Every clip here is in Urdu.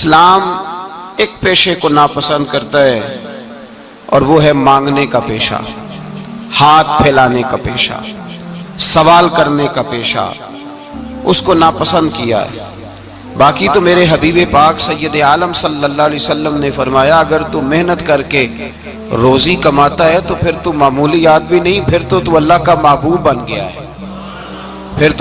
اسلام ایک پیشے کو ناپسند کرتا ہے اور وہ ہے مانگنے کا پیشہ، ہاتھ پھیلانے کا پیشہ، سوال کرنے کا پیشہ، اس کو ناپسند کیا ہے۔ باقی تو میرے حبیب پاک سید عالم صلی اللہ علیہ وسلم نے فرمایا اگر تو محنت کر کے روزی کماتا ہے تو پھر تو معمولی آدمی نہیں، پھر تو اللہ کا محبوب بن گیا ہے، پھر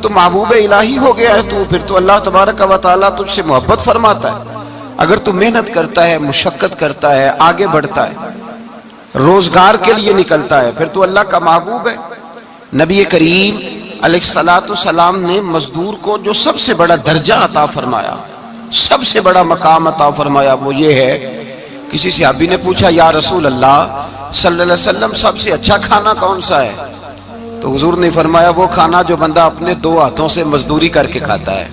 تو محبوب الہی ہو گیا ہے، پھر تو اللہ تبارک و تعالیٰ تجھ سے محبت فرماتا ہے۔ اگر تو محنت کرتا ہے، مشقت کرتا ہے، آگے بڑھتا ہے، روزگار کے لیے نکلتا ہے، پھر تو اللہ کا محبوب ہے۔ نبی کریم علیہ السلام نے مزدور کو جو سب سے بڑا درجہ عطا فرمایا، سب سے بڑا مقام عطا فرمایا، وہ یہ ہے، کسی صحابی نے پوچھا یا رسول اللہ صلی اللہ علیہ وسلم سب سے اچھا کھانا کون سا ہے؟ تو حضور نے فرمایا وہ کھانا جو بندہ اپنے دو ہاتھوں سے مزدوری کر کے کھاتا ہے،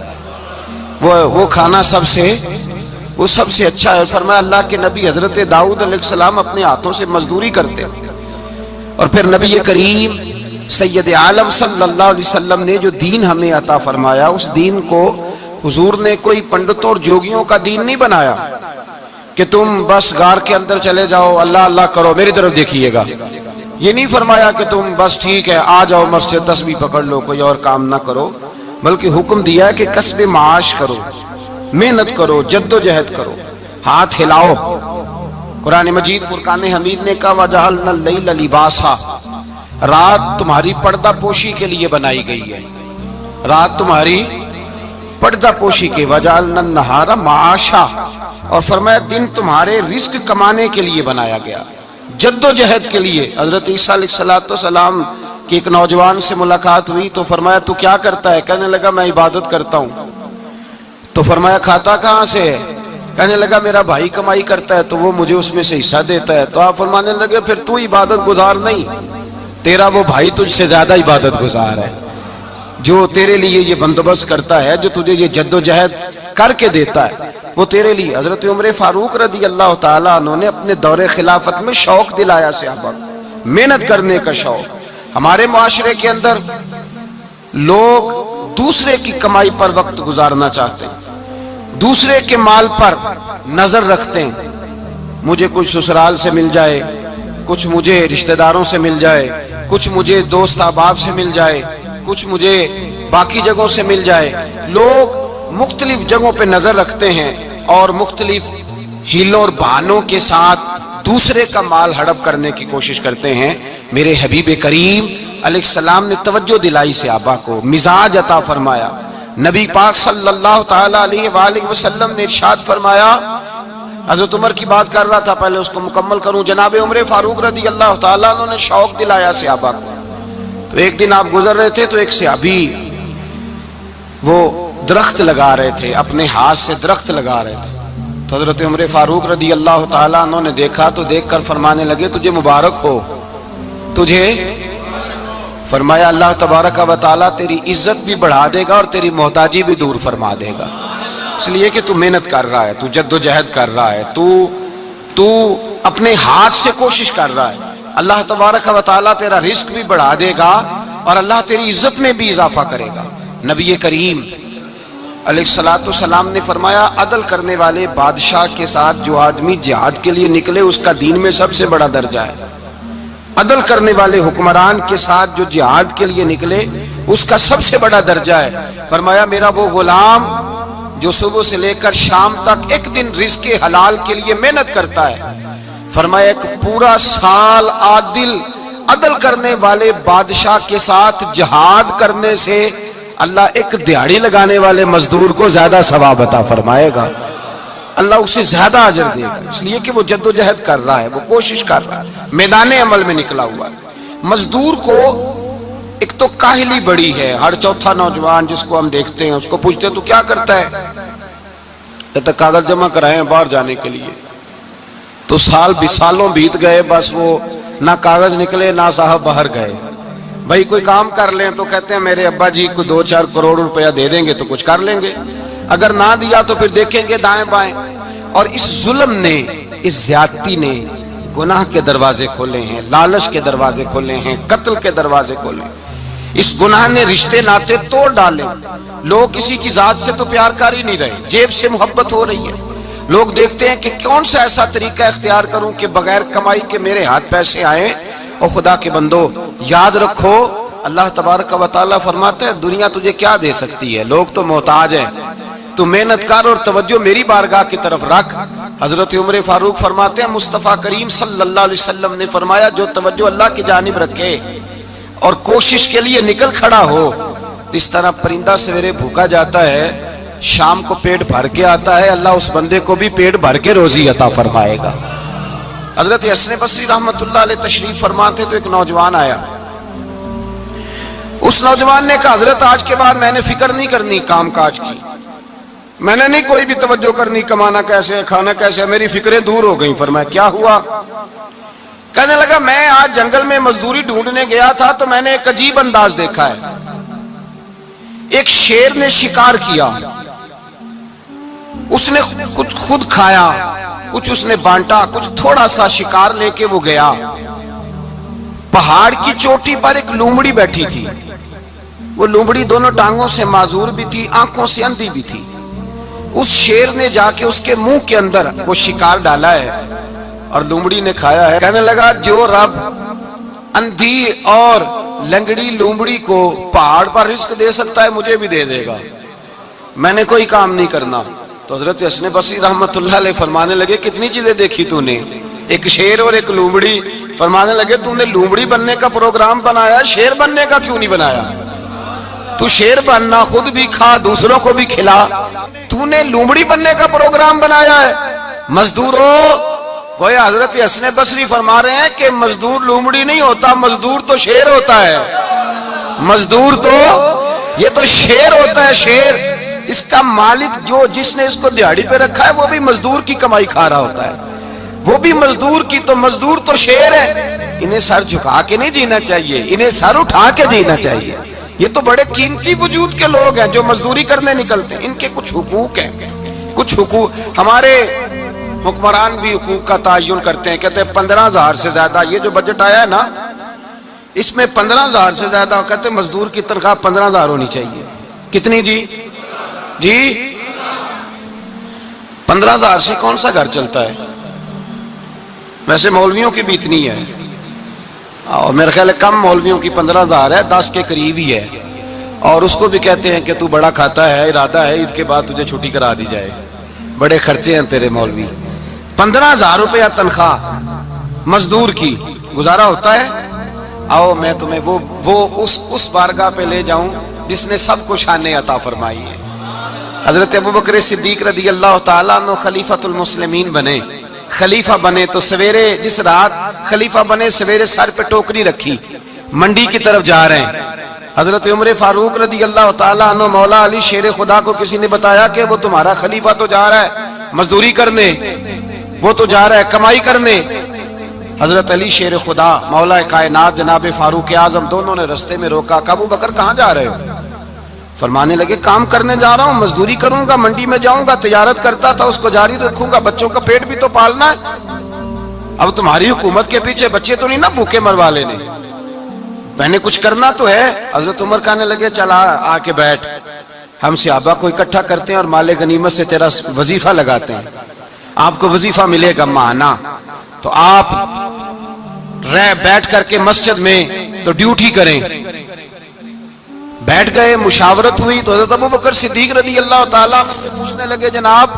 وہ کھانا سب سے اچھا ہے۔ فرمایا اللہ کے نبی حضرت داؤد علیہ السلام اپنے ہاتھوں سے مزدوری کرتے، اور پھر نبی کریم سید عالم صلی اللہ علیہ وسلم نے جو دین ہمیں عطا فرمایا، اس دین کو حضور نے کوئی پنڈتوں اور جوگیوں کا دین نہیں بنایا کہ تم بس غار کے اندر چلے جاؤ، اللہ اللہ کرو، میری طرف دیکھیے گا۔ یہ نہیں فرمایا کہ تم بس ٹھیک ہے آ جاؤ مسجد تسبیح پکڑ لو، کوئی اور کام نہ کرو، بلکہ حکم دیا ہے کہ کسب معاش کرو، محنت کرو، جد و جہد کرو، ہاتھ ہلاؤ۔ قرآن مجید فرقان حمید نے کہا وَجَعَلْنَا اللَّيْلَ لِبَاسًا، رات تمہاری پردہ پوشی کے لیے بنائی گئی ہے، رات تمہاری پردہ پوشی کے، وَجَعَلْنَا النَّهَارَ مَعَاشًا، اور فرمایا دن تمہارے رزق کمانے کے لیے بنایا گیا، جد و جہد کے لیے۔ حضرت عیسیٰ علیہ السلام کی ایک نوجوان سے ملاقات ہوئی تو فرمایا تو کیا کرتا ہے؟ کہنے لگا میں عبادت کرتا ہوں۔ تو فرمایا کھاتا کہاں سے ہے؟ کہنے لگا میرا بھائی کمائی کرتا ہے تو وہ مجھے اس میں سے حصہ دیتا ہے۔ تو آپ فرمانے لگے پھر تو عبادت گزار نہیں، تیرا وہ بھائی تجھ سے زیادہ عبادت گزار ہے، جو تیرے لیے یہ بندوبست کرتا ہے، جو تجھے یہ جد و جہد کر کے دیتا ہے، وہ تیرے لیے۔ حضرت عمر فاروق رضی اللہ تعالیٰ عنہ نے اپنے دور خلافت میں شوق دلایا صحابہ کو، محنت کرنے کا شوق۔ ہمارے معاشرے کے اندر لوگ دوسرے کی کمائی پر وقت گزارنا چاہتے ہیں، دوسرے کے مال پر نظر رکھتے ہیں، مجھے کچھ سسرال سے مل جائے، کچھ مجھے رشتہ داروں سے مل جائے، کچھ مجھے دوست احباب سے مل جائے، کچھ مجھے باقی جگہوں سے مل جائے۔ لوگ مختلف جگہوں پہ نظر رکھتے ہیں اور مختلف ہیلوں اور بہانوں کے ساتھ دوسرے کا مال ہڑپ کرنے کی کوشش کرتے ہیں۔ میرے حبیب کریم علیہ السلام نے توجہ دلائی صحابہ کو، مزاج عطا فرمایا۔ نبی پاک صلی اللہ تعالیٰ علیہ وآلہ وسلم نے ارشاد فرمایا، حضرت عمر کی بات کر رہا تھا، پہلے اس کو مکمل کروں۔ جناب عمر فاروق رضی اللہ تعالیٰ عنہ نے شوق دلایا صحابہ کو۔ تو ایک دن آپ گزر رہے تھے تو ایک صحابی وہ درخت لگا رہے تھے، اپنے ہاتھ سے درخت لگا رہے تھے۔ تو حضرت عمر فاروق رضی اللہ تعالیٰ عنہ نے دیکھا تو دیکھ کر فرمانے لگے تجھے مبارک ہو، تجھے فرمایا اللہ تبارک و تعالیٰ تیری عزت بھی بڑھا دے گا اور تیری محتاجی بھی دور فرما دے گا، اس لیے کہ تو محنت کر رہا ہے، تو جد و جہد کر رہا ہے، تو اپنے ہاتھ سے کوشش کر رہا ہے، اللہ تبارک و تعالیٰ تیرا رزق بھی بڑھا دے گا اور اللہ تیری عزت میں بھی اضافہ کرے گا۔ نبی کریم علیہ السلام نے فرمایا عدل کرنے والے بادشاہ کے ساتھ جو آدمی جہاد کے لیے نکلے اس کا دین میں سب سے بڑا درجہ ہے، عدل کرنے والے حکمران کے ساتھ جو جہاد کے لیے نکلے اس کا سب سے بڑا درجہ ہے۔ فرمایا میرا وہ غلام جو صبح سے لے کر شام تک ایک دن رزق حلال کے لیے محنت کرتا ہے، فرمایا ایک پورا سال عدل کرنے والے بادشاہ کے ساتھ جہاد کرنے سے اللہ ایک دیہڑی لگانے والے مزدور کو زیادہ ثواب عطا فرمائے گا، اللہ اسے زیادہ اجر دے گا، اس لیے کہ وہ جد و جہد کر رہا ہے، وہ کوشش کر رہا ہے، میدان عمل میں نکلا ہوا ہے۔ مزدور کو ایک تو کاہلی بڑی ہے، ہر چوتھا نوجوان جس کو ہم دیکھتے ہیں اس کو پوچھتے ہیں تو کیا کرتا ہے، کہتا کاغذ جمع کرائیں باہر جانے کے لیے، تو سالوں بیت گئے، بس وہ نہ کاغذ نکلے نہ صاحب باہر گئے۔ بھائی کوئی کام کر لیں تو کہتے ہیں میرے ابا جی کو 2-4 کروڑ روپیہ دے دیں گے تو کچھ کر لیں گے، اگر نہ دیا تو پھر دیکھیں گے دائیں بائیں۔ اور اس ظلم نے، اس زیادتی نے گناہ کے دروازے کھولے ہیں، لالچ کے دروازے کھولے ہیں، قتل کے دروازے کھولے ہیں۔ اس گناہ نے رشتے ناتے توڑ ڈالے. لوگ کسی کی ذات سے تو پیار کر ہی نہیں رہے, جیب سے محبت ہو رہی ہے. لوگ دیکھتے ہیں کہ کون سا ایسا طریقہ اختیار کروں کہ بغیر کمائی کے میرے ہاتھ پیسے آئیں. اور خدا کے بندو یاد رکھو, اللہ تبارک و تعالیٰ فرماتے ہیں دنیا تجھے کیا دے سکتی ہے, لوگ تو محتاج ہیں, تو محنت کر اور توجہ میری بارگاہ کی طرف رکھ. حضرت عمر فاروق فرماتے ہیں مصطفیٰ کریم صلی اللہ علیہ وسلم نے فرمایا جو توجہ اللہ کی جانب رکھے اور کوشش کے لیے نکل کھڑا ہو, اس طرح پرندہ سویرے بھوکا جاتا ہے شام کو پیٹ بھر کے آتا ہے, اللہ اس بندے کو بھی پیٹ بھر کے روزی عطا فرمائے گا. حضرت حسن بصری رحمت اللہ علیہ تشریف فرماتے تو ایک نوجوان آیا. اس نوجوان نے کہا حضرت آج کے بعد میں نے فکر نہیں کرنی کام کاج کی, میں نے نہیں کوئی بھی توجہ کرنی کمانا کیسے ہے کھانا کیسے ہے, میری فکریں دور ہو گئیں. فرمایا کیا ہوا؟ کہنے لگا میں آج جنگل میں مزدوری ڈھونڈنے گیا تھا تو میں نے ایک عجیب انداز دیکھا ہے. ایک شیر نے شکار کیا, اس نے کچھ خود کھایا, کچھ اس نے بانٹا, کچھ تھوڑا سا شکار لے کے وہ گیا. پہاڑ کی چوٹی پر ایک لومڑی بیٹھی تھی, وہ لومڑی دونوں ٹانگوں سے معذور بھی تھی, آنکھوں سے اندھی بھی تھی. اس شیر نے جا کے اس کے منہ کے اندر وہ شکار ڈالا ہے اور لومڑی نے کھایا ہے. کہنے لگا جو رب اندھی اور لنگڑی لومڑی کو پہاڑ پر رزق دے سکتا ہے مجھے بھی دے دے گا, میں نے کوئی کام نہیں کرنا. تو حضرت حسن بصری رحمت اللہ علیہ فرمانے لگے کتنی چیزیں دیکھی تو نے, ایک شیر اور ایک لومڑی. فرمانے لگے تو نے لومڑی بننے کا پروگرام بنایا, شیر بننے کا کیوں نہیں بنایا؟ تو شیر بننا, خود بھی کھا دوسروں کو بھی کھلا, تو نے لومڑی بننے کا پروگرام بنایا ہے. مزدوروں گویا حضرت حسن بصری فرما رہے ہیں کہ مزدور لومڑی نہیں ہوتا, مزدور تو شیر ہوتا ہے. مزدور تو یہ تو شیر ہوتا ہے, شیر. اس کا مالک جو جس نے اس کو دیہڑی پہ رکھا ہے وہ بھی مزدور کی کمائی کھا رہا ہوتا ہے, وہ بھی مزدور کی. تو مزدور تو شیر ہے, انہیں سر جھکا کے نہیں جینا چاہیے, انہیں سر اٹھا کے جینا چاہیے. یہ تو بڑے قیمتی وجود کے لوگ ہیں جو مزدوری کرنے نکلتے ہیں, ان کے کچھ حقوق ہیں, کچھ حقوق. ہمارے حکمران بھی حقوق کا تعین کرتے ہیں, کہتے ہیں 15,000 سے زیادہ, یہ جو بجٹ آیا ہے نا اس میں 15,000 سے زیادہ, کہتے ہیں مزدور کی تنخواہ 15,000 ہونی چاہیے. کتنی جی؟ 15,000 سے کون سا گھر چلتا ہے؟ ویسے مولویوں کی بھی اتنی ہے, اور میرے خیال ہے کم مولویوں کی 15,000 ہے, 10 کے قریب ہی ہے. اور اس کو بھی کہتے ہیں کہ تو بڑا کھاتا ہے, ارادہ ہے عید کے بعد تجھے چھٹی کرا دی جائے, بڑے خرچے ہیں تیرے مولوی. 15,000 روپیہ تنخواہ مزدور کی, گزارا ہوتا ہے؟ آؤ میں تمہیں وہ اس بارگاہ پہ لے جاؤں جس نے سب کو شانیں عطا فرمائی ہے. حضرت ابوبکر صدیق رضی اللہ تعالیٰ عنہ خلیفۃ المسلمین بنے, خلیفہ بنے تو سویرے جس رات خلیفہ بنے سویرے سر پہ ٹوکری رکھی, منڈی کی طرف جا رہے ہیں. حضرت عمر فاروق رضی اللہ تعالیٰ عنہ مولا علی شیر خدا کو کسی نے بتایا کہ وہ تمہارا خلیفہ تو جا رہا ہے مزدوری کرنے, وہ تو جا رہا ہے کمائی کرنے. حضرت علی شیر خدا مولا کائنات جناب فاروق اعظم دونوں نے رستے میں روکا, کہ ابو بکر کہاں جا رہے ہو؟ فرمانے لگے کام کرنے جا رہا ہوں, مزدوری کروں گا, منڈی میں جاؤں گا, تجارت کرتا تھا اس کو جاری رکھوں گا, بچوں کا پیٹ بھی تو پالنا ہے. اب تمہاری حکومت کے پیچھے بچے تو نہیں نا بھوکے مروا لینے, میں نے کچھ کرنا تو ہے. حضرت عمر کہنے لگے چلا آ کے بیٹھ, ہم صحابہ کو اکٹھا کرتے ہیں اور مال غنیمت سے تیرا وظیفہ لگاتے ہیں, آپ کو وظیفہ ملے گا ماہانہ. تو آپ بیٹھ کر کے مسجد میں تو ڈیوٹی کریں. بیٹھ گئے, مشاورت ہوئی تو حضرت ابوبکر صدیق رضی اللہ تعالیٰ پوچھنے لگے جناب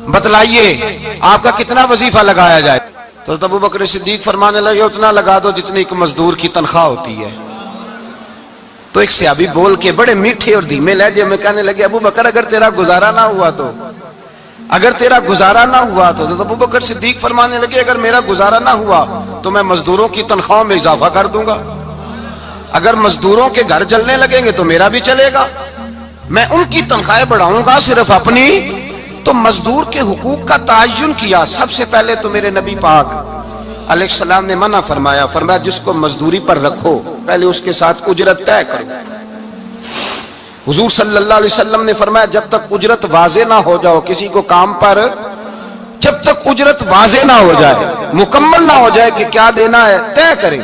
بتلائیے آپ کا کتنا وظیفہ لگایا جائے؟ تو حضرت ابوبکر صدیق فرمانے لگے اتنا لگا دو جتنی ایک مزدور کی تنخواہ ہوتی ہے. تو ایک صحابی بول کے بڑے میٹھے اور دھیمے لہجے میں کہنے لگے ابوبکر اگر تیرا گزارا نہ ہوا تو, اگر تیرا گزارا نہ ہوا تو. حضرت ابوبکر صدیق فرمانے لگے اگر میرا گزارا نہ ہوا تو میں مزدوروں کی تنخواہوں میں اضافہ کر دوں گا, اگر مزدوروں کے گھر جلنے لگیں گے تو میرا بھی چلے گا, میں ان کی تنخواہیں بڑھاؤں گا صرف اپنی. تو مزدور کے حقوق کا تعین کیا. سب سے پہلے تو میرے نبی پاک علیہ السلام نے منع فرمایا, فرمایا جس کو مزدوری پر رکھو پہلے اس کے ساتھ اجرت طے کرو. حضور صلی اللہ علیہ وسلم نے فرمایا جب تک اجرت واضح نہ ہو جاؤ کسی کو کام پر, جب تک اجرت واضح نہ ہو جائے, مکمل نہ ہو جائے کہ کیا دینا ہے, طے کریں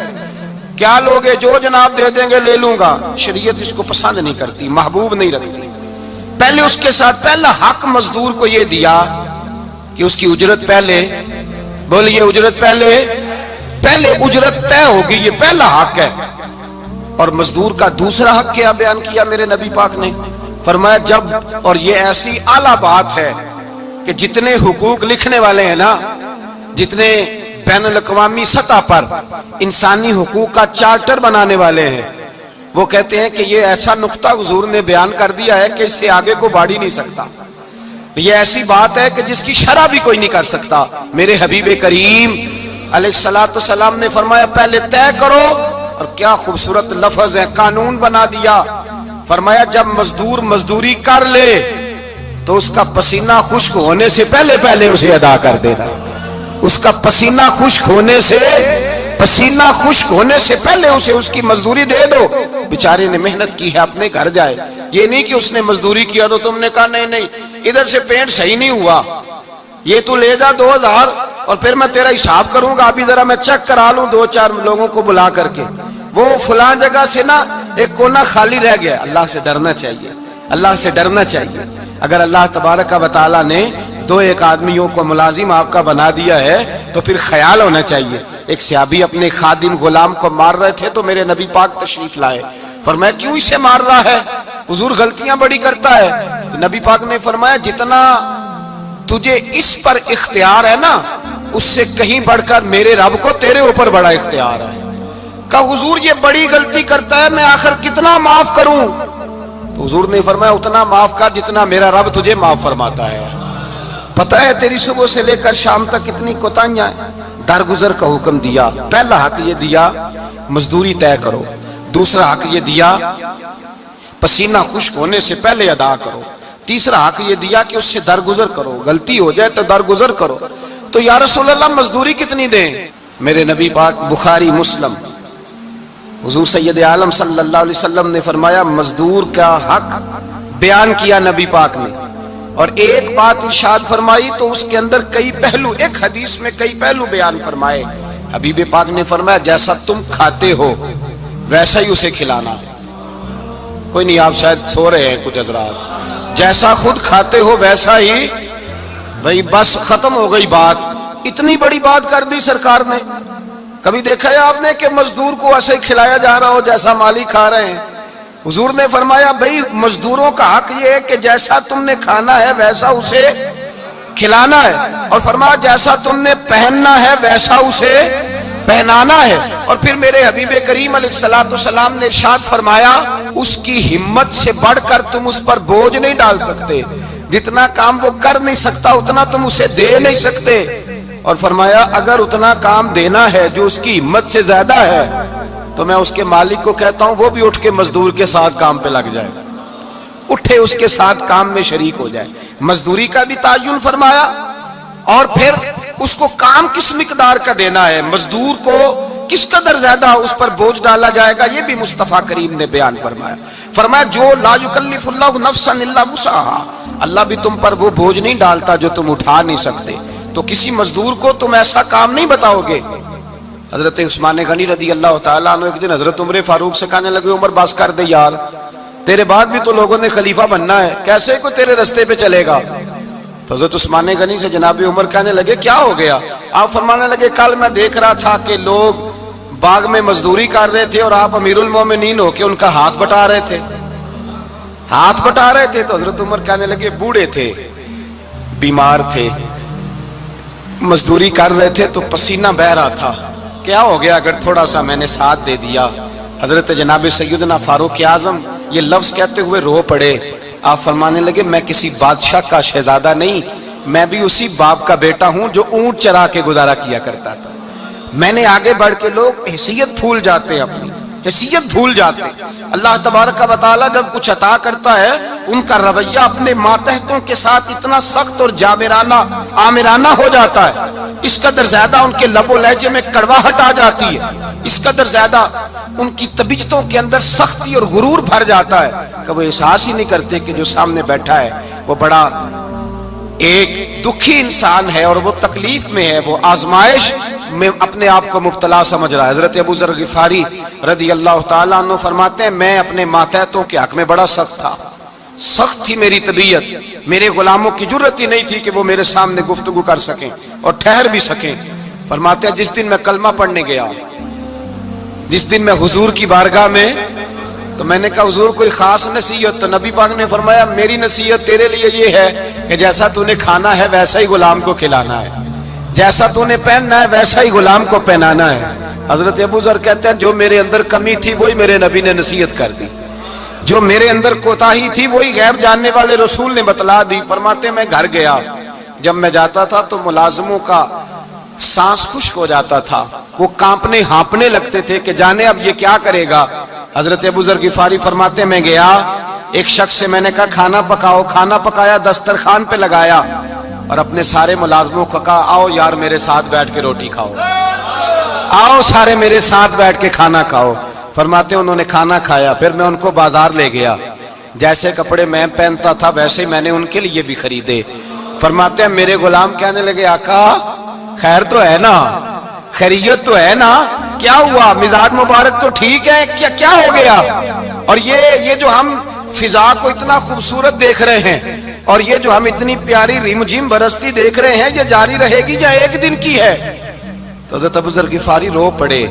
کیا لوگے؟ جو جناب دے دیں گے لے لوں گا۔ شریعت اس کو پسند نہیں کرتی، محبوب نہیں رکھتی۔ پہلے اس کے ساتھ پہلا حق مزدور کو یہ دیا کہ اس کی اجرت پہلے، بولیے اجرت پہلے اجرت طے ہوگی، یہ پہلا حق ہے۔ اور مزدور کا دوسرا حق کیا بیان کیا میرے نبی پاک نے؟ فرمایا جب، اور یہ ایسی اعلیٰ بات ہے کہ جتنے حقوق لکھنے والے ہیں نا، جتنے بین الاقوامی سطح پر انسانی حقوق کا چارٹر بنانے والے ہیں، وہ کہتے ہیں کہ یہ ایسا نقطہ حضور نے بیان کر دیا ہے کہ اس سے آگے کو بڑھ ہی نہیں سکتا۔ یہ ایسی بات ہے کہ جس کی شرح بھی کوئی نہیں کر سکتا۔ میرے حبیب کریم علیہ الصلوۃ والسلام نے فرمایا پہلے طے کرو، اور کیا خوبصورت لفظ ہے، قانون بنا دیا۔ فرمایا جب مزدور مزدوری کر لے تو اس کا پسینہ خشک ہونے سے پہلے اسے ادا کر دینا۔ اس کا پسینہ خشک ہونے سے پہلے اسے اس کی مزدوری دے دو۔ بیچارے نے محنت کی ہے، اپنے گھر جائے۔ یہ نہیں کہ اس نے مزدوری کیا تو تم نے کہا نہیں ادھر سے پینٹ صحیح نہیں ہوا، یہ تو لے جا 2000 اور پھر میں تیرا حساب کروں گا، ابھی ذرا میں چیک کرا لوں 2-4 لوگوں کو بلا کر کے۔ وہ فلاں جگہ سے نا ایک کونا خالی رہ گیا۔ اللہ سے ڈرنا چاہیے، اللہ سے ڈرنا چاہیے۔ اگر اللہ تبارک و تعالیٰ نے 2-1 آدمیوں کو ملازم آپ کا بنا دیا ہے تو پھر خیال ہونا چاہیے۔ ایک صحابی اپنے خادم غلام کو مار رہے تھے تو میرے نبی پاک تشریف لائے۔ فرمایا کیوں اسے مار رہا ہے؟ حضور غلطیاں بڑی کرتا ہے۔ تو نبی پاک نے فرمایا جتنا تجھے اس پر اختیار ہے نا، اس سے کہیں بڑھ کر میرے رب کو تیرے اوپر بڑا اختیار ہے۔ کہا حضور یہ بڑی غلطی کرتا ہے، میں آخر کتنا معاف کروں؟ تو حضور نے فرمایا اتنا معاف کر جتنا میرا رب تجھے معاف فرماتا ہے۔ پتہ ہے تیری صبح سے لے کر شام تک کتنی کوتاہیاں ہیں۔ درگزر کا حکم دیا، پہلا حق یہ دیا مزدوری طے کرو، دوسرا حق یہ دیا پسینہ خشک ہونے سے پہلے ادا کرو، تیسرا حق یہ دیا کہ اس سے درگزر کرو، غلطی ہو جائے تو درگزر کرو۔ تو یا رسول اللہ مزدوری کتنی دیں؟ میرے نبی پاک بخاری مسلم حضور سید عالم صلی اللہ علیہ وسلم نے فرمایا مزدور کا حق بیان کیا نبی پاک نے، اور ایک بات ارشاد فرمائی تو اس کے اندر کئی پہلو، ایک حدیث میں کئی پہلو بیان فرمائے۔ حبیب پاک نے فرمایا جیسا تم کھاتے ہو ویسا ہی اسے کھلانا۔ کوئی نہیں، آپ شاید سو رہے ہیں کچھ حضرات۔ جیسا خود کھاتے ہو ویسا ہی، بھئی بس ختم ہو گئی بات۔ اتنی بڑی بات کر دی سرکار نے۔ کبھی دیکھا ہے آپ نے کہ مزدور کو ایسے ہی کھلایا جا رہا ہو جیسا مالی کھا رہے ہیں؟ حضور نے فرمایا بھئی مزدوروں کا حق یہ ہے کہ جیسا تم نے کھانا ہے ویسا اسے کھلانا ہے، اور فرمایا جیسا تم نے پہننا ہے ویسا اسے پہنانا ہے۔ اور پھر میرے حبیب کریم علیہ الصلوۃ والسلام نے ارشاد فرمایا اس کی ہمت سے بڑھ کر تم اس پر بوجھ نہیں ڈال سکتے، جتنا کام وہ کر نہیں سکتا اتنا تم اسے دے نہیں سکتے۔ اور فرمایا اگر اتنا کام دینا ہے جو اس کی ہمت سے زیادہ ہے تو میں اس کے مالک کو کہتا ہوں وہ بھی اٹھ کے مزدور کے ساتھ کام پہ لگ جائے، اٹھے اس کے ساتھ کام میں شریک ہو جائے۔ مزدوری کا بھی تعین فرمایا، اور پھر اس کو کام کس مقدار کا دینا ہے، مزدور کو کس قدر زیادہ اس پر بوجھ ڈالا جائے گا، یہ بھی مصطفیٰ کریم نے بیان فرمایا۔ فرمایا جو لا یکلف اللہ نفسا الا وسعها، اللہ بھی تم پر وہ بوجھ نہیں ڈالتا جو تم اٹھا نہیں سکتے، تو کسی مزدور کو تم ایسا کام نہیں بتاؤ گے۔ حضرت عثمان غنی رضی اللہ تعالیٰ عنہ ایک دن حضرت عمر فاروق سے کہنے لگے عمر بس کر دے یار، تیرے بعد بھی تو لوگوں نے خلیفہ بننا ہے، کیسے کوئی تیرے رستے پہ چلے گا؟ تو حضرت عثمان غنی سے جناب عمر کہنے لگے کیا ہو گیا؟ آپ فرمانے لگے کل میں دیکھ رہا تھا کہ لوگ باغ میں مزدوری کر رہے تھے اور آپ امیر المومنین ہو کے ان کا ہاتھ بٹا رہے تھے، ہاتھ بٹا رہے تھے۔ تو حضرت عمر کہنے لگے بوڑھے تھے، بیمار تھے، مزدوری کر رہے تھے تو پسینہ بہہ رہا تھا، کیا ہو گیا اگر تھوڑا سا میں نے ساتھ دے دیا؟ حضرت جناب سیدنا فاروق اعظم یہ لفظ کہتے ہوئے رو پڑے۔ آپ فرمانے لگے میں کسی بادشاہ کا شہزادہ نہیں، میں بھی اسی باپ کا بیٹا ہوں جو اونٹ چرا کے گزارا کیا کرتا تھا۔ میں نے آگے بڑھ کے لوگ حیثیت بھول جاتے ہیں، اپنی حیثیت بھول جاتے ہیں۔ اللہ تبارک و تعالیٰ جب کچھ عطا کرتا ہے ان کا رویہ اپنے ماتحتوں کے ساتھ اتنا سخت اور جابرانہ آمرانہ ہو جاتا ہے، اس قدر زیادہ ان کے لب و لہجے میں کڑواہٹ آ جاتی ہے، اس قدر زیادہ ان کی طبیعتوں کے اندر سختی اور غرور بھر جاتا ہے کہ وہ احساس ہی نہیں کرتے کہ جو سامنے بیٹھا ہے وہ بڑا ایک دکھی انسان ہے اور وہ تکلیف میں ہے، وہ آزمائش میں اپنے آپ کو مبتلا سمجھ رہا ہے۔ حضرت ابو ذر غفاری رضی اللہ تعالیٰ عنہ فرماتے ہیں میں اپنے ماتحتوں کے حق میں بڑا سخت تھا، سخت تھی میری طبیعت، میرے غلاموں کی جرت ہی نہیں تھی کہ وہ میرے سامنے گفتگو کر سکیں اور ٹھہر بھی سکیں۔ فرماتے ہیں جس دن میں کلمہ پڑھنے گیا، جس دن میں حضور کی بارگاہ میں، تو میں نے کہا حضور کوئی خاص نصیحت؟ تو نبی پاک نے فرمایا میری نصیحت تیرے لیے یہ ہے کہ جیسا تو نے کھانا ہے ویسا ہی غلام کو کھلانا ہے، جیسا تو نے پہننا ہے ویسا ہی غلام کو پہنانا ہے۔ حضرت ابو ذر کہتے ہیں جو میرے اندر کمی تھی وہی میرے نبی نے نصیحت کر دی، جو میرے اندر کوتاہی تھی وہی غیب جاننے والے رسول نے بتلا دی۔ فرماتے میں گھر گیا، جب میں جاتا تھا تو ملازموں کا سانس خشک ہو جاتا تھا، وہ کانپنے ہانپنے لگتے تھے کہ جانے اب یہ کیا کرے گا۔ حضرت ابو ذر غفاری فرماتے میں گیا، ایک شخص سے میں نے کہا کھانا پکاؤ، کھانا پکایا، دسترخوان پہ لگایا اور اپنے سارے ملازموں کو کہا آؤ یار میرے ساتھ بیٹھ کے روٹی کھاؤ، آؤ سارے میرے ساتھ بیٹھ کے کھانا کھاؤ۔ فرماتے انہوں نے کھانا کھایا، پھر میں ان کو بازار لے گیا، جیسے کپڑے میں پہنتا تھا ویسے میں نے ان کے لیے بھی خریدے۔ فرماتے ہیں میرے غلام کہنے لگے آقا خیر تو ہے نا، خیریت تو ہے نا، کیا ہوا؟ مزاج مبارک تو ٹھیک ہے، کیا ہو گیا؟ اور یہ جو ہم فضا کو اتنا خوبصورت دیکھ رہے ہیں اور یہ جو ہم اتنی پیاری ریم جھیم برستی دیکھ رہے ہیں، یہ جاری رہے گی یا ایک دن کی ہے؟ تو حضرت ابو ذر غفاری رو پڑے،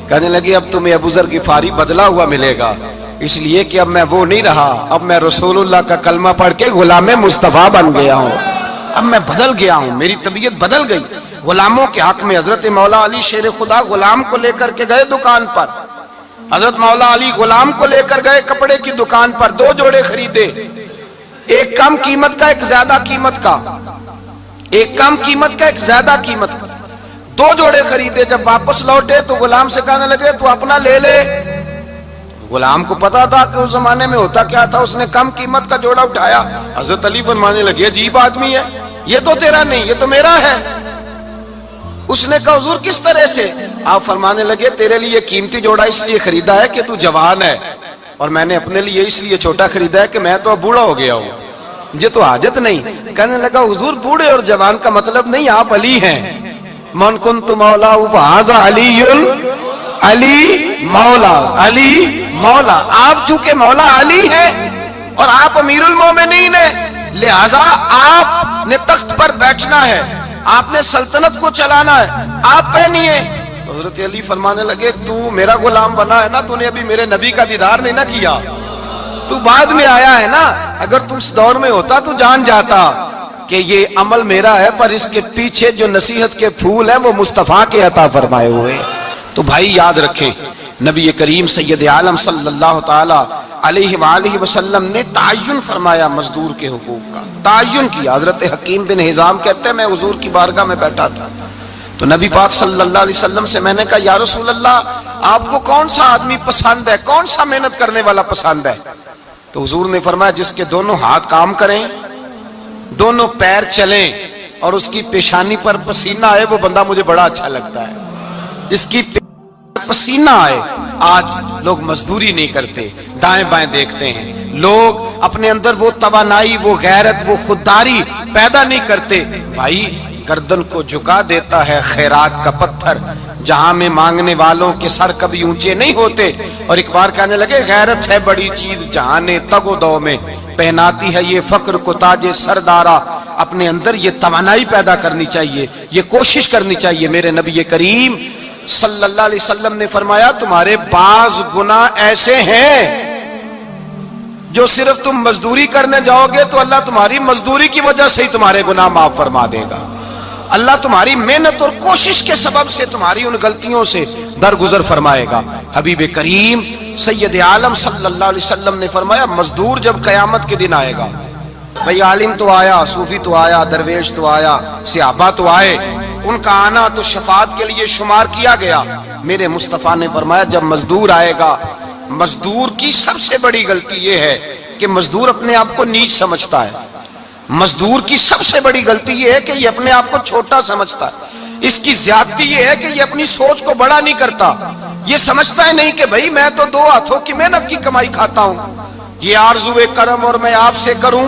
کہنے لگے اب تمہیں ابو ذر غفاری بدلا ہوا ملے گا، اس لیے کہ اب میں وہ نہیں رہا، اب میں رسول اللہ کا کلمہ پڑھ کے غلام مصطفیٰ بن گیا ہوں، اب میں بدل گیا ہوں، میری طبیعت بدل گئی۔ غلاموں کے حق میں حضرت مولا علی شیر خدا غلام کو لے کر کے گئے دکان پر، حضرت مولا علی غلام کو لے کر گئے کپڑے کی دکان پر، 2 جوڑے خریدے، ایک کم قیمت کا ایک زیادہ قیمت کا، ایک کم قیمت کا ایک زیادہ قیمت کا، 2 جوڑے خریدے۔ جب واپس لوٹے تو غلام سے کہنے لگے تو اپنا لے لے۔ غلام کو پتا تھا کہ اس زمانے میں ہوتا کیا تھا، اس نے کم قیمت کا جوڑا اٹھایا۔ حضرت علی فرمانے لگے عجیب آدمی ہے، یہ تو تیرا نہیں، یہ تو میرا ہے۔ اس نے کہا حضور کس طرح سے؟ آپ فرمانے لگے تیرے لیے قیمتی جوڑا اس لیے خریدا ہے کہ تو جوان ہے، اور میں نے اپنے لیے اس لیے چھوٹا خریدا ہے کہ میں تو اب بوڑھا ہو گیا ہوں، مجھے تو حاجت نہیں۔ کہنے لگا حضور بوڑھے اور جوان کا مطلب نہیں، آپ علی ہیں، من کنت مولا فہذا علی علی مولا، علی مولا، آپ چونکہ مولا علی ہیں اور آپ امیر المومنین ہیں، لہذا آپ نے تخت پر بیٹھنا ہے، آپ نے سلطنت کو چلانا ہے، آپ پہنیے۔ تو حضرت علی فرمانے لگے تو میرا غلام بنا ہے نا، تو نے ابھی میرے نبی کا دیدار نہیں نہ کیا، تو بعد میں آیا ہے نا، اگر تو اس دور میں ہوتا تو جان جاتا کہ یہ عمل میرا ہے، پر اس کے پیچھے جو نصیحت کے پھول ہیں وہ مصطفیٰ کے عطا فرمائے ہوئے۔ تو بھائی یاد رکھیں نبی کریم سید عالم صلی اللہ تعالی علیہ وآلہ وسلم نے تعین فرمایا مزدور کے حقوق کا، تعین کیا۔ حضرت حکیم بن حزام کہتے ہیں میں حضور کی بارگاہ میں بیٹھا تھا تو نبی پاک صلی اللہ علیہ وسلم سے میں نے کہا یا رسول اللہ آپ کو کون سا آدمی پسند ہے، کون سا محنت کرنے والا پسند ہے؟ تو حضور نے فرمایا جس کے دونوں ہاتھ کام کریں، دونوں پیر چلیں اور اس کی پیشانی پر پسینہ آئے، وہ بندہ مجھے بڑا اچھا لگتا ہے۔ جس کی پسینہ آئے، آج لوگ مزدوری نہیں کرتے، دائیں بائیں دیکھتے ہیں، لوگ اپنے اندر وہ توانائی، وہ غیرت، وہ خودداری پیدا نہیں کرتے۔ بھائی گردن کو جھکا دیتا ہے خیرات کا پتھر، جہاں میں مانگنے والوں کے سر کبھی اونچے نہیں ہوتے۔ اور ایک بار کہنے لگے غیرت ہے بڑی چیز جہانے تگ و دو میں، پہناتی ہے یہ فقر کو تاج سردارا۔ اپنے اندر یہ توانائی پیدا کرنی چاہیے، یہ کوشش کرنی چاہیے۔ میرے نبی کریم صلی اللہ علیہ وسلم نے فرمایا تمہارے بعض گناہ ایسے ہیں جو صرف تم مزدوری کرنے جاؤ گے تو اللہ تمہاری مزدوری کی وجہ سے ہی تمہارے گناہ معاف فرما دے گا، اللہ تمہاری محنت اور کوشش کے سبب سے تمہاری ان غلطیوں سے درگزر فرمائے گا۔ حبیب کریم سید عالم صلی اللہ علیہ وسلم نے فرمایا مزدور جب قیامت کے دن آئے گا، بھئی عالم تو آیا، صوفی تو آیا، درویش تو آیا، صحابہ تو آئے، ان کا آنا تو شفاعت کے لیے شمار کیا گیا۔ میرے مصطفیٰ نے فرمایا جب مزدور آئے گا، مزدور کی سب سے بڑی غلطی یہ ہے کہ مزدور اپنے آپ کو نیچ سمجھتا ہے، مزدور کی سب سے بڑی غلطی یہ ہے کہ یہ اپنے آپ کو چھوٹا سمجھتا ہے، اس کی زیادتی یہ ہے کہ یہ اپنی سوچ کو بڑا نہیں کرتا، یہ سمجھتا ہے نہیں کہ بھئی میں تو 2 ہاتھوں کی محنت کی کمائی کھاتا ہوں، یہ آرزو کرم اور میں آپ سے کروں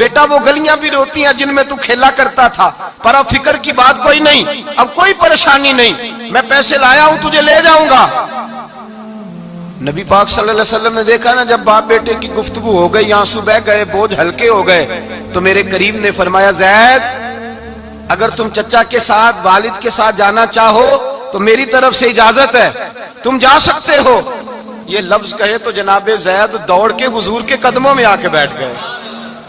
بیٹا وہ گلیاں بھی روتی ہیں جن میں تو کھیلا کرتا تھا، پر اب فکر کی بات کوئی نہیں، اب کوئی پریشانی نہیں، میں پیسے لایا ہوں تجھے لے جاؤں گا۔ نبی پاک صلی اللہ علیہ وسلم نے دیکھا نا جب باپ بیٹے کی گفتگو ہو گئی، آنسو بہہ گئے، بوجھ ہلکے ہو گئے، تو میرے قریب نے فرمایا زید اگر تم چچا کے ساتھ والد کے ساتھ جانا چاہو تو میری طرف سے اجازت ہے، تم جا سکتے ہو۔ یہ لفظ کہے تو جناب زید دوڑ کے حضور کے قدموں میں آ کے بیٹھ گئے،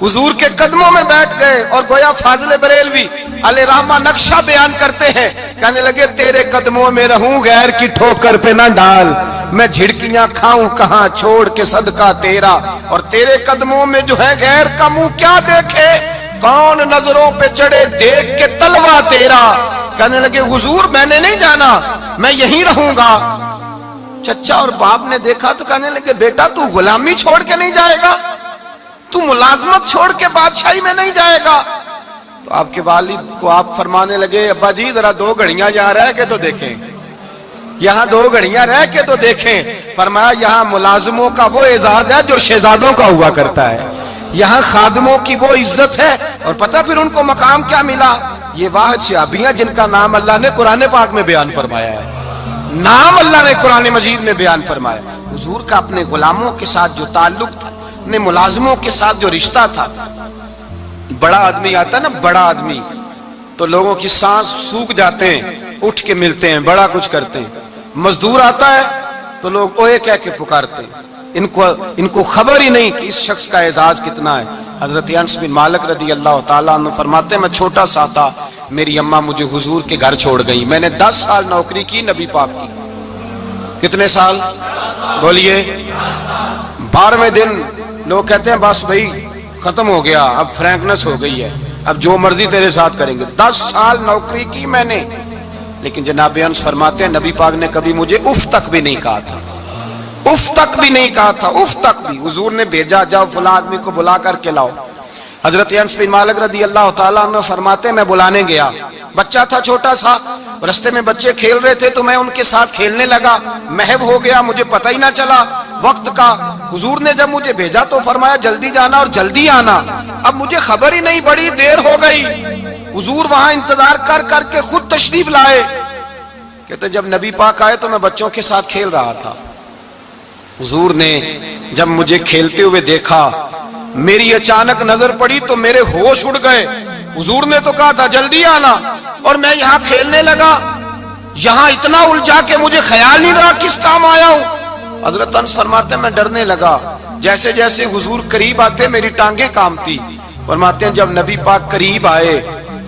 حضور کے قدموں میں بیٹھ گئے، اور گویا فاضل بریلوی علیہ رحمہ نقشہ بیان کرتے ہیں، کہنے لگے تیرے قدموں میں رہوں غیر کی ٹھوکر پہ نہ ڈال، میں جھڑکیاں کھاؤں کہاں چھوڑ کے صدقہ تیرا، اور تیرے قدموں میں جو ہے غیر کا منہ کیا دیکھے، کون نظروں پہ چڑھے دیکھ کے تلوا تیرا۔ کہنے لگے حضور میں نے نہیں جانا، میں یہیں رہوں گا۔ چچا اور باپ نے دیکھا تو کہنے لگے بیٹا تو غلامی چھوڑ کے نہیں جائے گا، تو ملازمت چھوڑ کے بادشاہی میں نہیں جائے گا۔ تو آپ کے والد کو آپ فرمانے لگے ابا جی ذرا 2 گھڑیاں یہاں رہ کے تو دیکھیں، یہاں 2 گھڑیاں رہ کے تو دیکھیں۔ فرمایا یہاں ملازموں کا وہ اعزاز ہے جو شہزادوں کا ہوا کرتا ہے، یہاں خادموں کی وہ عزت ہے، اور پتہ پھر ان کو مقام کیا ملا، یہ واحد شعبیاں جن کا نام اللہ نے قرآن پاک میں بیان فرمایا ہے، نام اللہ نے قرآن مجید میں بیان فرمایا۔ حضور کا اپنے غلاموں کے ساتھ جو تعلق تھا، اپنے ملازموں کے ساتھ جو رشتہ تھا، بڑا آدمی آتا نا بڑا آدمی تو لوگوں کی سانس سوکھ جاتے ہیں، اٹھ کے ملتے ہیں، بڑا کچھ کرتے ہیں۔ مزدور آتا ہے تو لوگ اوے کہہ کے پکارتے ہیں، ان کو خبر ہی نہیں کہ اس شخص کا اعزاز کتنا ہے۔ حضرت انس بن مالک رضی اللہ تعالیٰ عنہ فرماتے ہیں میں چھوٹا سا تھا، میری اماں مجھے حضور کے گھر چھوڑ گئی، میں نے 10 سال نوکری کی نبی پاک کی۔ کتنے سال بولیے؟ 12ویں دن لوگ کہتے ہیں بس بھائی ختم ہو گیا، اب فرینکنس ہو گئی ہے، اب جو مرضی تیرے ساتھ کریں گے۔ 10 سال نوکری کی میں نے، لیکن جناب انس فرماتے ہیں نبی پاک نے کبھی مجھے اف تک بھی نہیں کہا تھا، اف تک بھی نہیں کہا تھا، اف تک بھی۔ حضور نے بھیجا جاؤ فلاں آدمی کو بلا کر کے لاؤ۔ حضرت انس بن مالک رضی اللہ تعالیٰ عنہ فرماتے ہیں میں بلانے گیا، بچہ تھا چھوٹا سا، رستے میں بچے کھیل رہے تھے تو میں ان کے ساتھ کھیلنے لگا، محو ہو گیا، مجھے پتہ ہی نہ چلا وقت کا۔ حضور نے جب مجھے بھیجا تو فرمایا جلدی جانا اور جلدی آنا، اب مجھے خبر ہی نہیں، بڑی دیر ہو گئی۔ حضور وہاں انتظار کر کر کے خود تشریف لائے، کہتے جب نبی پاک آئے تو میں بچوں کے ساتھ کھیل رہا تھا، حضور نے جب مجھے کھیلتے ہوئے دیکھا، میری اچانک نظر پڑی تو میرے ہوش اڑ گئے۔ حضور نے تو کہا تھا جلدی آنا، اور میں یہاں کھیلنے لگا، یہاں اتنا الجھا کہ مجھے خیال نہیں رہا کس کام آیا ہوں۔ حضرت انس فرماتے ہیں میں ڈرنے لگا، جیسے جیسے حضور قریب آتے میری ٹانگیں کانپتی۔ فرماتے ہیں جب نبی پاک قریب آئے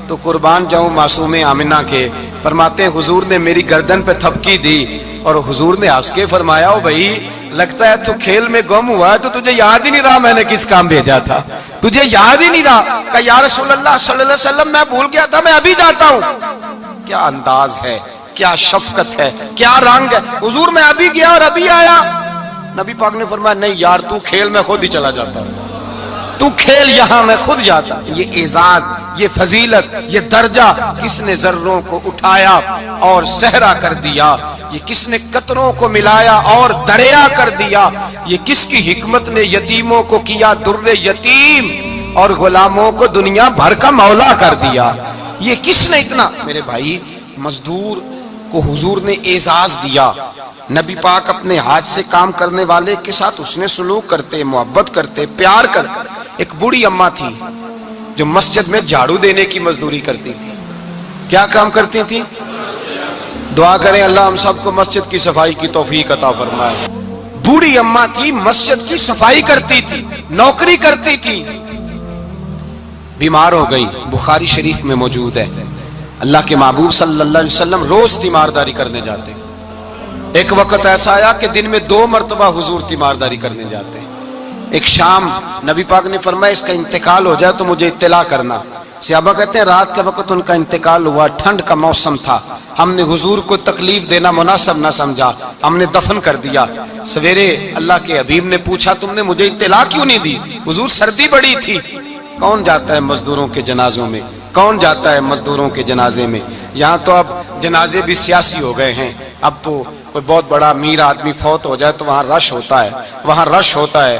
تو قربان جاؤں معصوم آمنہ کے، فرماتے ہیں حضور نے میری گردن پہ تھپکی دی، اور حضور نے ہنس کے فرمایا او بھائی لگتا ہے تو کھیل میں گم ہوا ہے تو تجھے یاد ہی نہیں رہا میں نے کس کام بھیجا تھا، تجھے یاد ہی نہیں رہا۔ کہا یا رسول اللہ صلی اللہ علیہ وسلم میں بھول گیا تھا، میں ابھی جاتا ہوں۔ کیا انداز ہے، کیا شفقت ہے، کیا رنگ ہے۔ حضور میں ابھی گیا اور ابھی آیا۔ نبی پاک نے فرمایا نہیں یار تو کھیل میں خود ہی چلا جاتا، تو کھیل یہاں میں خود جاتا۔ یہ اعزاز، یہ فضیلت، یہ درجہ کس نے ذروں کو اٹھایا اور صحرا کر دیا، یہ کس نے قطروں کو ملایا اور دریا کر دیا، یہ کس کی حکمت نے یتیموں کو کیا در یتیم اور غلاموں کو دنیا بھر کا مولا کر دیا، یہ کس نے اتنا۔ میرے بھائی مزدور کو حضور نے اعزاز دیا، نبی پاک اپنے ہاتھ سے کام کرنے والے کے ساتھ اس نے سلوک کرتے، محبت کرتے، پیار کرتے۔ ایک بوڑھی اماں تھی جو مسجد میں جھاڑو دینے کی مزدوری کرتی تھی۔ کیا کام کرتی تھی؟ دعا کریں اللہ ہم سب کو مسجد کی صفائی کی توفیق عطا فرمائے۔ بوڑھی اماں تھی، مسجد کی صفائی کرتی تھی، نوکری کرتی تھی، بیمار ہو گئی، بخاری شریف میں موجود ہے۔ اللہ کے محبوب صلی اللہ علیہ وسلم روز تیمارداری کرنے جاتے۔ ایک وقت ایسا آیا کہ دن میں 2 مرتبہ حضور تیمارداری کرنے جاتے۔ ایک شام نبی پاک نے فرمایا اس کا انتقال ہو جائے تو مجھے اطلاع کرنا۔ صحابہ کہتے ہیں رات کے وقت ان کا انتقال ہوا، ٹھنڈ کا موسم تھا، ہم نے حضور کو تکلیف دینا مناسب نہ سمجھا، ہم نے دفن کر دیا۔ سویرے اللہ کے حبیب نے پوچھا تم نے مجھے اطلاع کیوں نہیں دی؟ حضور سردی بڑی تھی۔ کون جاتا ہے مزدوروں کے جنازوں میں؟ کون جاتا ہے مزدوروں کے جنازے میں؟ یہاں تو اب جنازے بھی سیاسی ہو گئے ہیں، اب تو کوئی بہت بڑا امیر آدمی فوت ہو جائے تو وہاں رش ہوتا ہے، وہاں رش ہوتا ہے۔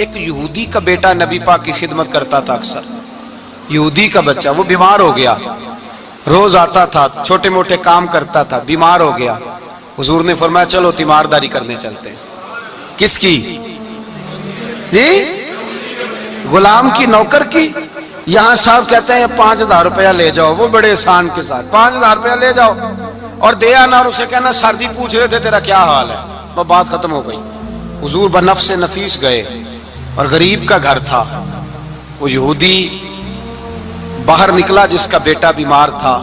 ایک یہودی کا بیٹا نبی پاک کی خدمت کرتا تھا اکثر. یہودی کا بچہ وہ بیمار ہو گیا, روز آتا تھا, چھوٹے موٹے کام کرتا تھا, بیمار ہو گیا. حضور نے فرمایا چلو تیمارداری کرنے چلتے ہیں. کس کی جی؟ غلام کی, نوکر کی. یہاں صاحب کہتے ہیں 5,000 روپیہ لے جاؤ, وہ بڑے احسان کے ساتھ 5,000 روپیہ لے جاؤ اور دے آنا, اور اسے کہنا سردی پوچھ رہے تھے تیرا کیا حال ہے, وہ بات ختم ہو گئی. حضور بنفس نفیس گئے اور غریب کا گھر تھا. وہ یہودی باہر نکلا جس کا بیٹا بیمار تھا,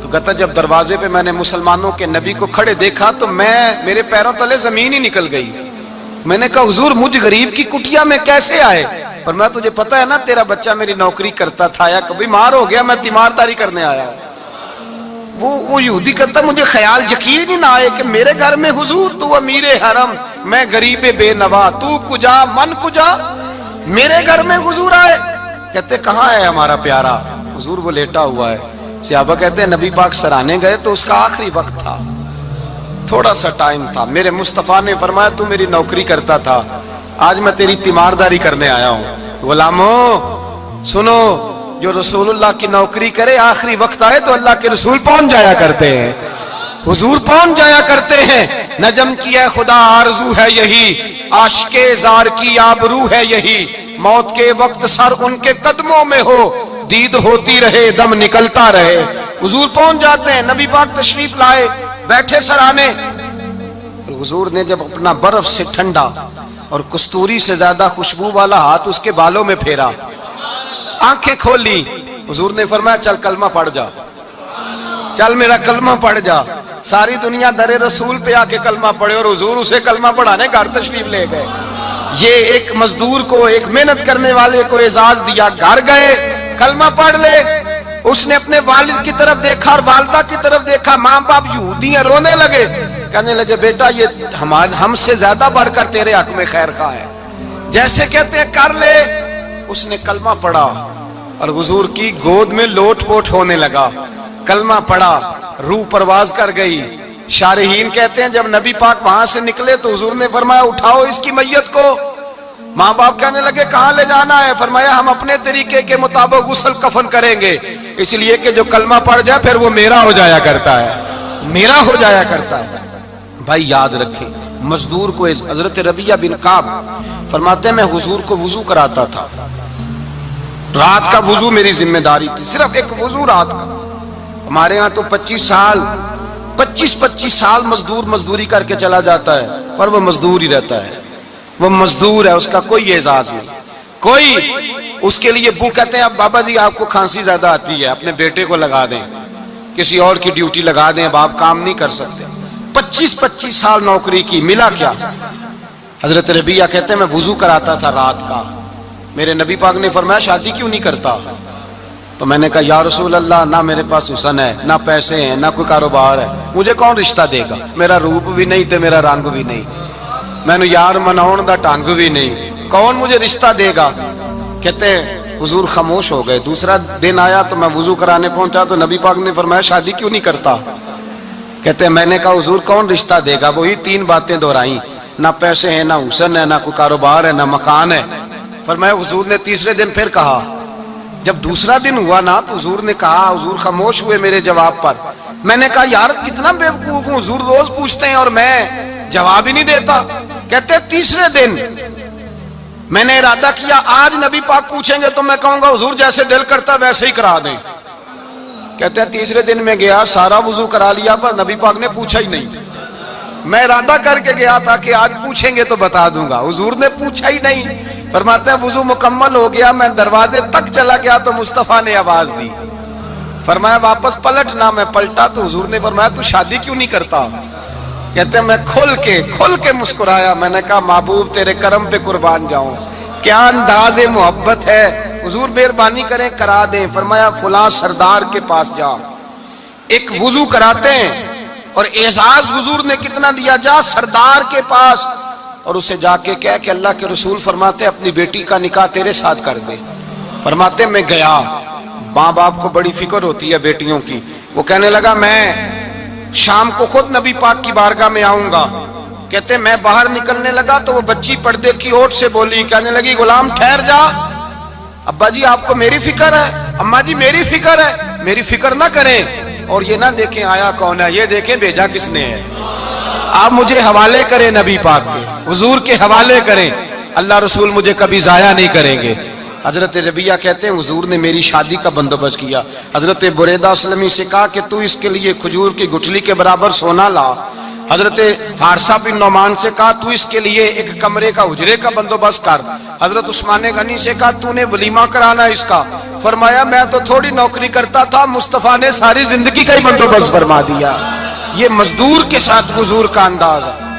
تو کہتا جب دروازے پہ میں نے مسلمانوں کے نبی کو کھڑے دیکھا تو میرے پیروں تلے زمین ہی نکل گئی. میں نے کہا حضور مجھ غریب کی کٹیا میں کیسے آئے؟ پر میں تجھے پتا ہے نا تیرا بچہ میری نوکری کرتا تھا, یا کبھی بیمار ہو گیا, میں تیمارداری کرنے آیا. وہ یہودی کہتا مجھے خیال یقین ہی نہ آئے کہ میرے گھر میں حضور, تو امیر حرم, میں غریب بے نوا, تو کجا من کجا, میرے گھر میں حضور آئے. کہتے کہاں ہے ہمارا پیارا؟ حضور وہ لیٹا ہوا ہے. صحابہ کہتے ہیں نبی پاک سرانے گئے تو اس کا آخری وقت تھا, تھوڑا سا ٹائم تھا. میرے مصطفیٰ نے فرمایا تو میری نوکری کرتا تھا, آج میں تیری تیمارداری کرنے آیا ہوں. غلاموں سنو, جو رسول اللہ کی نوکری کرے آخری وقت آئے تو اللہ کے رسول پہنچ جایا کرتے ہیں, حضور پہنچ جایا کرتے ہیں. نجم کی ہے خدا آرزو ہے یہی, عاشق زار کی آبرو ہے یہی, موت کے وقت سر ان کے قدموں میں ہو, دید ہوتی رہے دم نکلتا رہے. حضور پہنچ جاتے ہیں. نبی پاک تشریف لائے, بیٹھے سرانے. حضور نے جب اپنا برف سے ٹھنڈا اور کستوری سے زیادہ خوشبو والا ہاتھ اس کے بالوں میں پھیرا, آنکھیں کھولی, حضور نے فرمایا چل کلمہ پڑھ جا, چل میرا کلمہ پڑھ جا. ساری دنیا در رسول پہ آ کے کلمہ پڑھے اور حضور اسے کلمہ پڑھانے گھر تشریف لے گئے. یہ ایک مزدور کو, ایک محنت کرنے والے کو اعزاز دیا. گھر گئے, کلمہ پڑھ لے. اس نے اپنے والد کی طرف دیکھا اور والدہ کی طرف دیکھا, ماں باپ یہودی ہیں, رونے لگے. کہنے لگے بیٹا یہ ہم سے زیادہ بڑھ کر تیرے حق میں خیر خواہ ہے, جیسے کہتے ہیں کر لے. اس نے کلمہ پڑھا اور حضور کی گود میں لوٹ پوٹ ہونے لگا. کلمہ پڑھا, روح پرواز کر گئی. شارحین کہتے ہیں جب نبی پاک وہاں سے نکلے تو حضور نے فرمایا اٹھاؤ اس کی میت کو. ماں باپ کہنے لگے کہاں لے جانا ہے؟ فرمایا ہم اپنے طریقے کے مطابق غسل کفن کریں گے, اس لیے کہ جو کلمہ پڑھ جائے پھر وہ میرا ہو جایا کرتا ہے, میرا ہو جایا کرتا ہے. بھائی یاد رکھیں, مزدور کو حضرت ربیعہ بن کعب فرماتے ہیں میں حضور کو وضو کراتا تھا, رات کا وضو میری ذمہ داری تھی, صرف ایک وضو رات کا. ہمارے ہاں تو 25 سال مزدور مزدوری کر کے چلا جاتا ہے, پر وہ مزدور ہی رہتا ہے, وہ مزدور ہے, اس کا کوئی اعزاز نہیں, کوئی اس کے لیے وہ کہتے ہیں اب بابا جی آپ کو کھانسی زیادہ آتی ہے, اپنے بیٹے کو لگا دیں, کسی اور کی ڈیوٹی لگا دیں, اب آپ کام نہیں کر سکتے. 25 سال نوکری کی, ملا کیا؟ حضرت ربیعہ کہتے ہیں میں وضو کراتا تھا رات کا. میرے نبی پاک نے فرمایا شادی کیوں نہیں کرتا؟ تو میں نے کہا یا رسول اللہ نہ میرے پاس حسن ہے, نہ پیسے ہیں, نہ کوئی کاروبار ہے, مجھے کون رشتہ دے گا؟ میرا روپ بھی نہیں تے میرا رنگ بھی نہیں, میں نے یار مناؤن دا ٹانگ بھی نہیں, کون مجھے رشتہ دے گا؟ کہتے ہیں حضور خاموش ہو گئے. دوسرا دن آیا تو میں وضو کرانے پہنچا تو نبی پاک نے فرمایا شادی کیوں نہیں کرتا؟ کہتے ہیں میں نے کہا حضور کون رشتہ دے گا؟ وہی 3 باتیں دہرائیں, نہ پیسے ہیں, نہ حسن ہے, نہ کوئی کاروبار ہے, نہ مکان ہے. فرمایا حضور نے تیسرے دن پھر کہا. جب دوسرا دن ہوا نا تو حضور نے کہا, حضور خاموش ہوئے میرے جواب پر. میں نے کہا یار کتنا بیوقوف ہوں, حضور روز پوچھتے ہیں اور میں جواب ہی نہیں دیتا. کہتے ہیں تیسرے دن میں نے ارادہ کیا آج نبی پاک پوچھیں گے تو میں کہوں گا حضور جیسے دل کرتا ویسے ہی کرا دیں. کہتے ہیں تیسرے دن میں گیا, سارا وضو کرا لیا, پر نبی پاک نے پوچھا ہی نہیں. میں ارادہ کر کے گیا تھا کہ آج پوچھیں گے تو بتا دوں گا, حضور نے پوچھا ہی نہیں. فرماتے ہیں وضو مکمل ہو گیا, میں دروازے تک چلا گیا تو مصطفیٰ نے آواز دی. فرمایا واپس پلٹنا, میں پلٹا تو حضور نے فرمایا تو شادی کیوں نہیں کرتا؟ کہتے ہیں میں کھل کے مسکرایا. میں نے کہا محبوب تیرے کرم پہ قربان جاؤں, کیا انداز محبت ہے, حضور مہربانی کریں کرا دیں. فرمایا فلاں سردار کے پاس جا, ایک وضو کراتے ہیں, اور اعزاز حضور نے کتنا دیا, جا سردار کے پاس اور اسے جا کے کہہ کہ اللہ کے رسول فرماتے اپنی بیٹی کا نکاح تیرے ساتھ کر دے. فرماتے میں گیا, ماں باپ کو بڑی فکر ہوتی ہے بیٹیوں کی. وہ کہنے لگا میں شام کو خود نبی پاک کی بارگاہ میں آؤں گا, کہتے میں باہر نکلنے لگا تو وہ بچی پردے کی اوٹ سے بولی، کہنے لگی غلام ٹھہر جا، ابا جی آپ کو میری فکر ہے، اماں جی میری فکر ہے، میری فکر نہ کریں، اور یہ نہ دیکھیں آیا کون ہے، یہ دیکھیں بھیجا کس نے ہے۔ آپ مجھے حوالے کریں نبی پاک کے، حضور کے حوالے کریں، اللہ رسول مجھے کبھی ضائع نہیں کریں گے۔ حضرت ربیہ کہتے ہیں حضور نے میری شادی کا بندوبست کیا۔ حضرت بریدہ اسلمی سے کہا کہ تو اس کے لیے کھجور کی گٹھلی کے برابر سونا لا۔ حضرت حارثہ بن نعمان سے کہا تو اس کے لیے ایک کمرے کا حجرے کا بندوبست کر۔ حضرت عثمان غنی سے کہا تو نے ولیمہ کرانا اس کا۔ فرمایا میں تو تھوڑی نوکری کرتا تھا، مصطفیٰ نے ساری زندگی کا ہی بندوبست فرما دیا۔ یہ مزدور کے ساتھ حضور کا انداز ہے۔